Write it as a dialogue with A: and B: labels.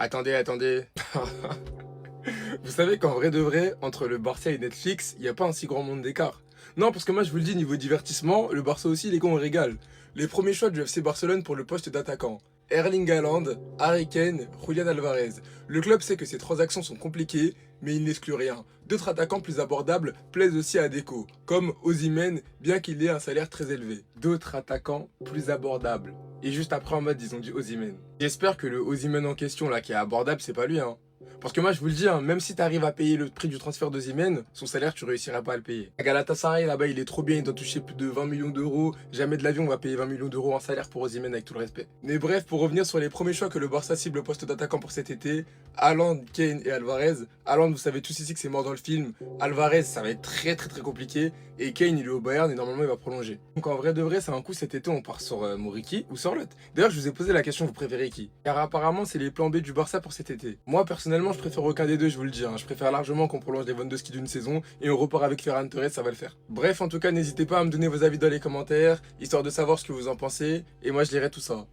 A: Attendez. Vous savez qu'en vrai de vrai, entre le Barça et Netflix, il n'y a pas un si grand monde d'écart. Non, parce que moi je vous le dis, niveau divertissement, le Barça aussi, les gars, on régale. Les premiers choix du FC Barcelone pour le poste d'attaquant. Erling Haaland, Harry Kane, Julian Alvarez. Le club sait que ces transactions sont compliquées, mais il n'exclut rien. D'autres attaquants plus abordables plaisent aussi à Deco, comme Osimhen, bien qu'il ait un salaire très élevé. D'autres attaquants plus abordables. Et juste après en mode, ils ont dit Osimhen. J'espère que le Osimhen en question là qui est abordable, c'est pas lui, hein. Parce que moi, je vous le dis, hein, même si tu arrives à payer le prix du transfert d'Osimhen, son salaire, tu réussiras pas à le payer. À Galatasaray, là-bas, il est trop bien, il doit toucher plus de 20 millions d'euros. Jamais de l'avion, on va payer 20 millions d'euros en salaire pour Osimhen, avec tout le respect. Mais bref, pour revenir sur les premiers choix que le Barça cible au poste d'attaquant pour cet été, Haaland, Kane et Alvarez. Haaland, vous savez tous ici que c'est mort dans le film. Alvarez, ça va être très compliqué. Et Kane, il est au Bayern et normalement, il va prolonger. Donc en vrai de vrai, c'est un coup cet été, on part sur Moriki ou Sorloth. D'ailleurs, je vous ai posé la question, vous préférez qui? Car apparemment, c'est les plans B du Barça pour cet été. Moi, personnellement, je préfère aucun des deux, je vous le dis, hein. Je préfère largement qu'on prolonge Lewandowski d'une saison et on repart avec Ferran Torres, ça va le faire. Bref, en tout cas, n'hésitez pas à me donner vos avis dans les commentaires, histoire de savoir ce que vous en pensez, et moi je lirai tout ça.